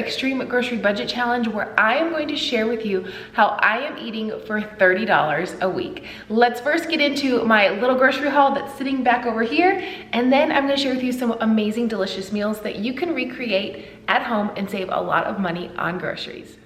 extreme grocery budget challenge where I am going to share with you how I am eating for $30 a week. Let's first get into my little grocery haul that's sitting back over here, and then I'm gonna share with you some amazing, delicious meals that you can recreate at home and save a lot of money on groceries.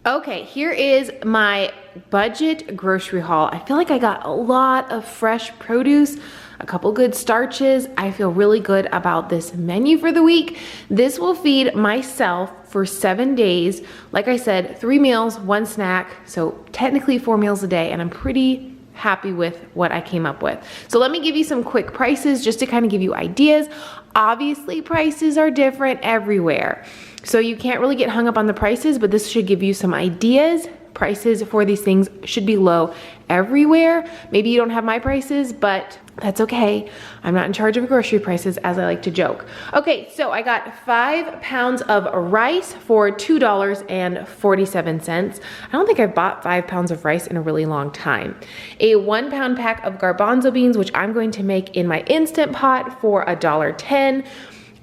Okay, here is my budget grocery haul. I feel like I got a lot of fresh produce, a couple good starches. I feel really good about this menu for the week. This will feed myself for 7 days. Like I said, 3 meals, 1 snack, so technically 4 meals a day, and I'm pretty happy with what I came up with. So let me give you some quick prices just to kind of give you ideas. Obviously, prices are different everywhere, so you can't really get hung up on the prices, but this should give you some ideas. Prices for these things should be low everywhere. Maybe you don't have my prices, but that's okay. I'm not in charge of grocery prices, as I like to joke. Okay, so I got 5 pounds of rice for $2.47. I don't think I've bought 5 pounds of rice in a really long time. A 1 pound pack of garbanzo beans, which I'm going to make in my Instant Pot for $1.10.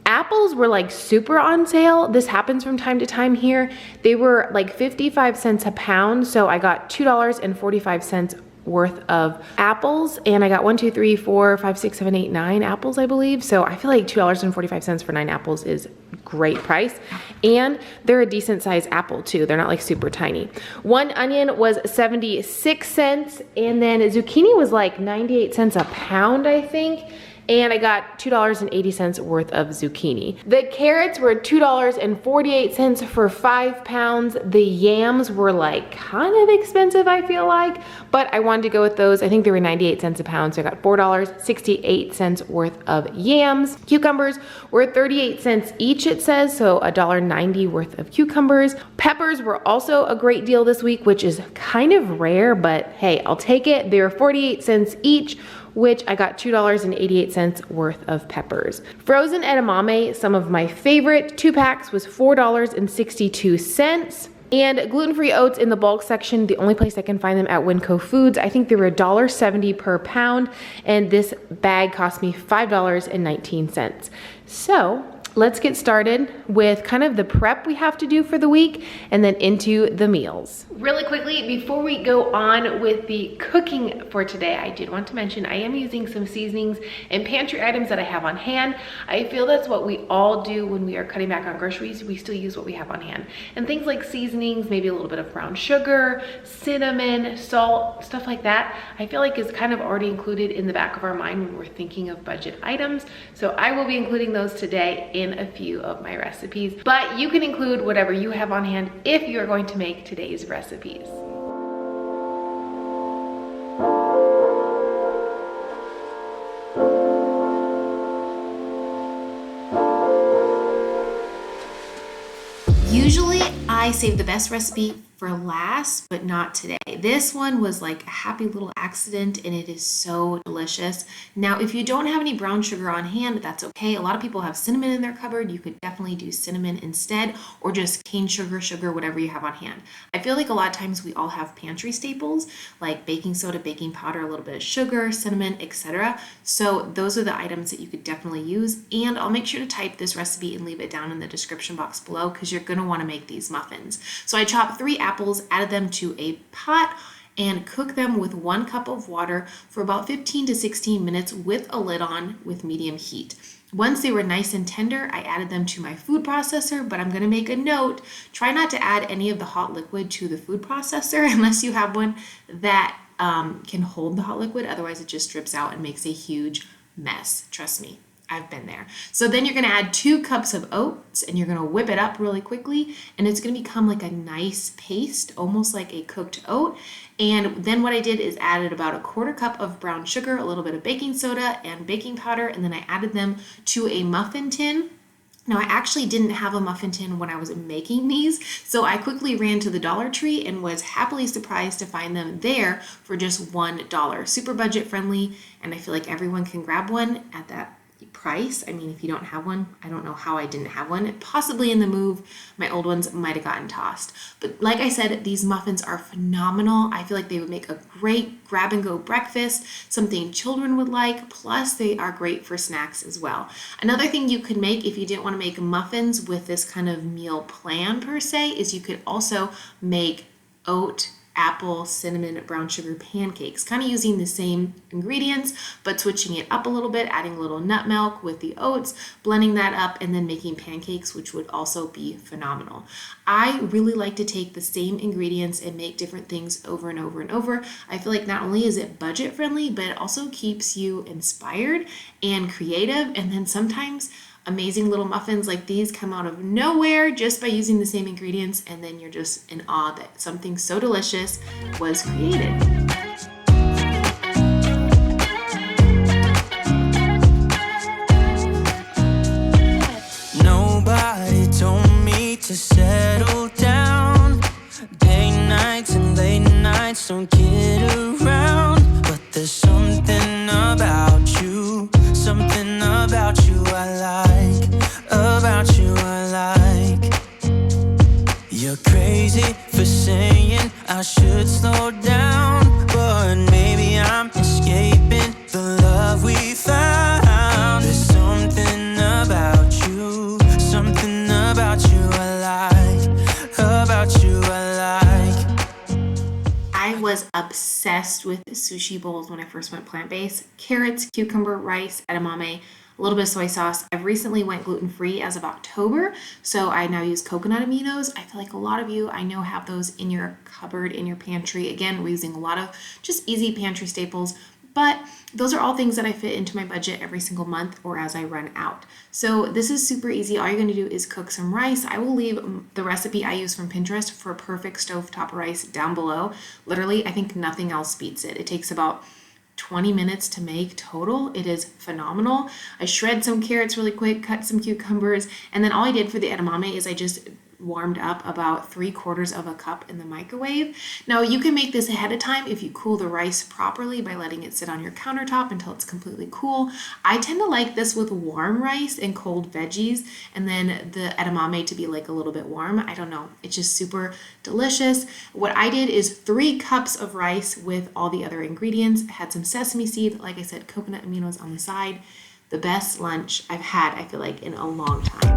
Apples were like super on sale. This happens from time to time here. They were like 55 cents a pound, so I got $2.45 worth of apples, and I got 1, 2, 3, 4, 5, 6, 7, 8, 9 apples, I believe. So I feel like $2.45 for 9 apples is great price, and they're a decent sized apple too. They're not like super tiny. 1 onion was 76 cents, and then zucchini was like 98 cents a pound, I think. And I got $2.80 worth of zucchini. The carrots were $2.48 for 5 pounds. The yams were like kind of expensive, I feel like, but I wanted to go with those. I think they were 98 cents a pound, so I got $4.68 worth of yams. Cucumbers were 38 cents each, it says, so $1.90 worth of cucumbers. Peppers were also a great deal this week, which is kind of rare, but hey, I'll take it. They were 48 cents each, which I got $2.88 worth of peppers. Frozen edamame, some of my favorite, 2 packs was $4.62. And gluten-free oats in the bulk section, the only place I can find them at Winco Foods. I think they were $1.70 per pound, and this bag cost me $5.19. So let's get started with kind of the prep we have to do for the week and then into the meals. Really quickly, before we go on with the cooking for today, I did want to mention I am using some seasonings and pantry items that I have on hand. I feel that's what we all do when we are cutting back on groceries. We still use what we have on hand. And things like seasonings, maybe a little bit of brown sugar, cinnamon, salt, stuff like that, I feel like is kind of already included in the back of our mind when we're thinking of budget items. So I will be including those today in a few of my recipes, but you can include whatever you have on hand if you're going to make today's recipes. Usually I save the best recipe for last, but not today. This one was like a happy little accident, and it is so delicious. Now, if you don't have any brown sugar on hand, that's okay. A lot of people have cinnamon in their cupboard. You could definitely do cinnamon instead, or just cane sugar, whatever you have on hand. I feel like a lot of times we all have pantry staples like baking soda, baking powder, a little bit of sugar, cinnamon, etc. So those are the items that you could definitely use. And I'll make sure to type this recipe and leave it down in the description box below, because you're gonna want to make these muffins. So I chopped 3 apples, added them to a pot, and cook them with 1 cup of water for about 15 to 16 minutes with a lid on with medium heat. Once they were nice and tender, I added them to my food processor, but I'm going to make a note, try not to add any of the hot liquid to the food processor unless you have one that can hold the hot liquid. Otherwise it just drips out and makes a huge mess. Trust me, I've been there. So then you're going to add 2 cups of oats, and you're going to whip it up really quickly, and it's going to become like a nice paste, almost like a cooked oat. And then what I did is added about 1/4 cup of brown sugar, a little bit of baking soda and baking powder, and then I added them to a muffin tin. Now, I actually didn't have a muffin tin when I was making these, so I quickly ran to the Dollar Tree and was happily surprised to find them there for just $1. Super budget friendly, and I feel like everyone can grab one at that price. I mean, if you don't have one, I don't know how I didn't have one. Possibly in the move, my old ones might have gotten tossed. But like I said, these muffins are phenomenal. I feel like they would make a great grab and go breakfast, something children would like, plus they are great for snacks as well. Another thing you could make if you didn't want to make muffins with this kind of meal plan per se is you could also make oat, apple, cinnamon, brown sugar pancakes, kind of using the same ingredients, but switching it up a little bit, adding a little nut milk with the oats, blending that up, and then making pancakes, which would also be phenomenal. I really like to take the same ingredients and make different things over and over and over. I feel like not only is it budget friendly, but it also keeps you inspired and creative. And then sometimes amazing little muffins like these come out of nowhere just by using the same ingredients, and then you're just in awe that something so delicious was created. Nobody told me to settle down. Day nights and late nights don't get around, but there's something about you I like, about you I like. You're crazy for saying I should slow down, but maybe I'm escaping the love we found. There's something about you I like, about you I like. I was obsessed with sushi bowls when I first went plant-based. Carrots, cucumber, rice, edamame, a little bit of soy sauce. I've recently went gluten-free as of October, so I now use coconut aminos. I feel like a lot of you I know have those in your cupboard, in your pantry. Again, we're using a lot of just easy pantry staples, but those are all things that I fit into my budget every single month or as I run out. So this is super easy. All you're going to do is cook some rice. I will leave the recipe I use from Pinterest for perfect stovetop rice down below. Literally, I think nothing else beats it. It takes about 20 minutes to make total. It is phenomenal. I shred some carrots really quick, cut some cucumbers, and then all I did for the edamame is I just warmed up about 3/4 of a cup in the microwave. Now you can make this ahead of time if you cool the rice properly by letting it sit on your countertop until it's completely cool. I tend to like this with warm rice and cold veggies, and then the edamame to be like a little bit warm. I don't know. It's just super delicious. What I did is 3 cups of rice with all the other ingredients. I had some sesame seed, like I said, coconut aminos on the side. The best lunch I've had, I feel like, in a long time.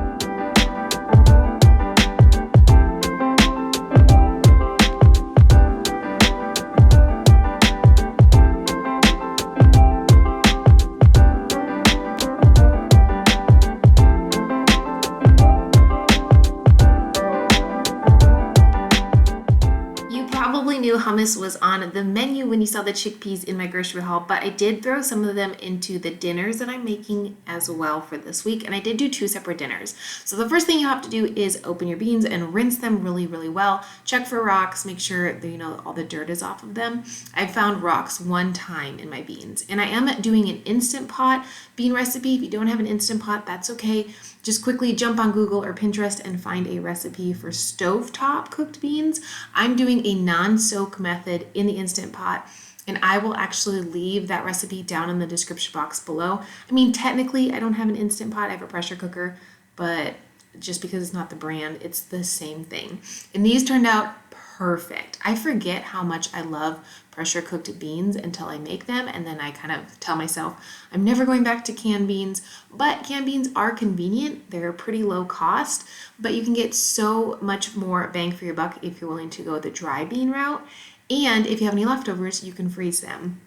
Hummus was on the menu when you saw the chickpeas in my grocery haul, but I did throw some of them into the dinners that I'm making as well for this week, and I did do 2 separate dinners. So the first thing you have to do is open your beans and rinse them really, really well. Check for rocks, make sure that all the dirt is off of them. I found rocks 1 time in my beans, and I am doing an Instant Pot bean recipe. If you don't have an Instant Pot, that's okay. Just quickly jump on Google or Pinterest and find a recipe for stovetop cooked beans. I'm doing a non-soak method in the Instant Pot, and I will actually leave that recipe down in the description box below. I mean, technically, I don't have an Instant Pot. I have a pressure cooker, but just because it's not the brand, it's the same thing. And these turned out perfect. I forget how much I love pressure cooked beans until I make them, and then I kind of tell myself I'm never going back to canned beans. But canned beans are convenient. They're pretty low cost, but you can get so much more bang for your buck if you're willing to go the dry bean route. And if you have any leftovers, you can freeze them.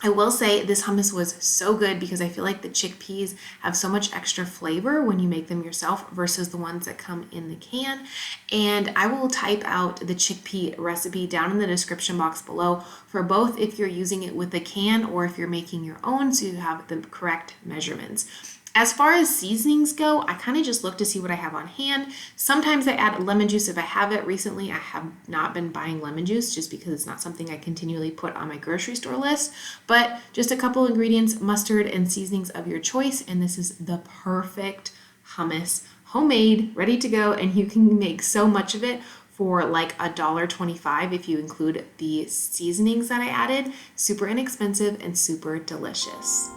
I will say this hummus was so good because I feel like the chickpeas have so much extra flavor when you make them yourself versus the ones that come in the can. And I will type out the chickpea recipe down in the description box below for both if you're using it with a can or if you're making your own so you have the correct measurements. As far as seasonings go, I kind of just look to see what I have on hand. Sometimes I add lemon juice if I have it. Recently, I have not been buying lemon juice just because it's not something I continually put on my grocery store list. But just a couple ingredients, mustard and seasonings of your choice. And this is the perfect hummus, homemade, ready to go. And you can make so much of it for like $1.25 if you include the seasonings that I added. Super inexpensive and super delicious.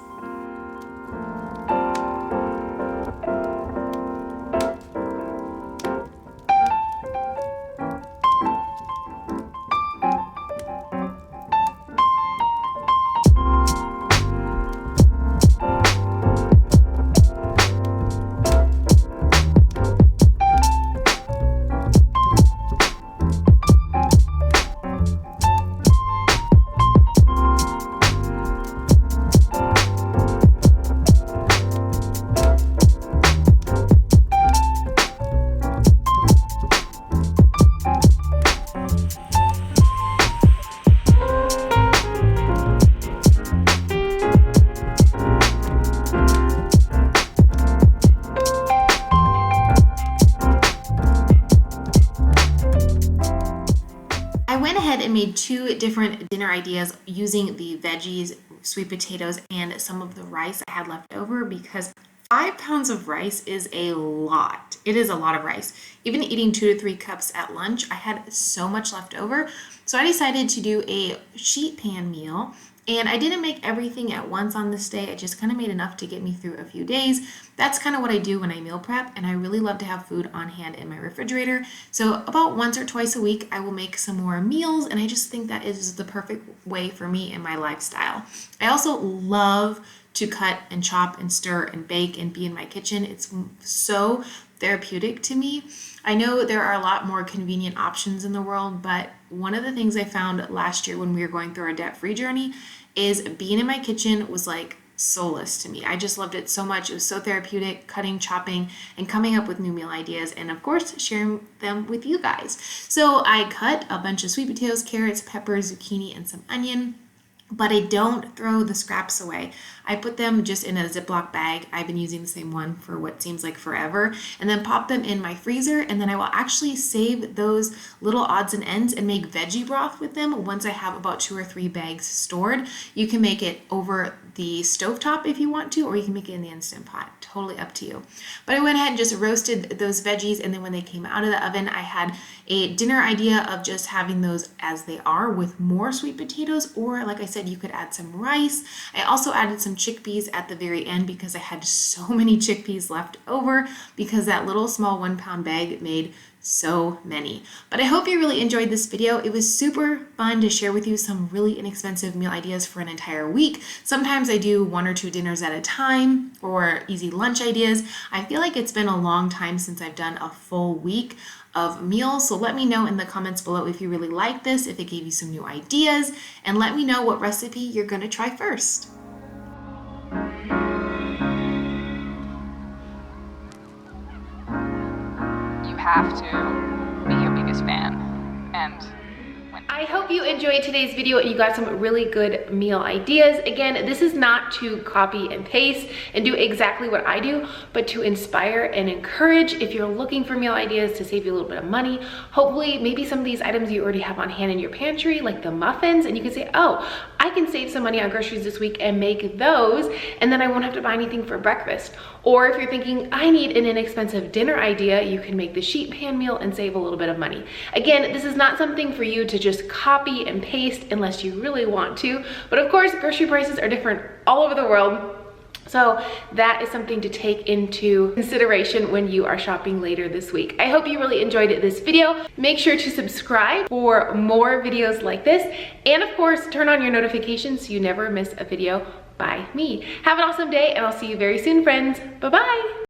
made 2 different dinner ideas using the veggies, sweet potatoes, and some of the rice I had left over because 5 pounds of rice is a lot. It is a lot of rice. Even eating 2 to 3 cups at lunch, I had so much left over. So I decided to do a sheet pan meal. And I didn't make everything at once on this day. I just kind of made enough to get me through a few days. That's kind of what I do when I meal prep, and I really love to have food on hand in my refrigerator. So about once or twice a week, I will make some more meals, and I just think that is the perfect way for me and my lifestyle. I also love to cut and chop and stir and bake and be in my kitchen. It's so therapeutic to me. I know there are a lot more convenient options in the world, but one of the things I found last year when we were going through our debt-free journey is being in my kitchen was like solace to me. I just loved it so much. It was so therapeutic, cutting, chopping, and coming up with new meal ideas, and of course, sharing them with you guys. So I cut a bunch of sweet potatoes, carrots, peppers, zucchini, and some onion. But I don't throw the scraps away. I put them just in a Ziploc bag. I've been using the same one for what seems like forever, and then pop them in my freezer, and then I will actually save those little odds and ends and make veggie broth with them once I have about 2 or 3 bags stored. You can make it over the stovetop if you want to, or you can make it in the Instant Pot. Totally up to you. But I went ahead and just roasted those veggies, and then when they came out of the oven, I had a dinner idea of just having those as they are with more sweet potatoes, or like I said, you could add some rice. I also added some chickpeas at the very end because I had so many chickpeas left over because that little small 1 pound bag made so many. But I hope you really enjoyed this video. It was super fun to share with you some really inexpensive meal ideas for an entire week. Sometimes I do 1 or 2 dinners at a time or easy lunch ideas. I feel like it's been a long time since I've done a full week of meals. So let me know in the comments below if you really like this, if it gave you some new ideas, and let me know what recipe you're gonna try first. You have to be your biggest fan. And I hope you enjoyed today's video and you got some really good meal ideas. Again, this is not to copy and paste and do exactly what I do, but to inspire and encourage. If you're looking for meal ideas to save you a little bit of money, hopefully maybe some of these items you already have on hand in your pantry, like the muffins, and you can say, oh, I can save some money on groceries this week and make those, and then I won't have to buy anything for breakfast. Or if you're thinking, I need an inexpensive dinner idea, you can make the sheet pan meal and save a little bit of money. Again, this is not something for you to just copy and paste unless you really want to. But of course, grocery prices are different all over the world. So that is something to take into consideration when you are shopping later this week. I hope you really enjoyed this video. Make sure to subscribe for more videos like this. And of course, turn on your notifications so you never miss a video by me. Have an awesome day, and I'll see you very soon, friends. Bye-bye.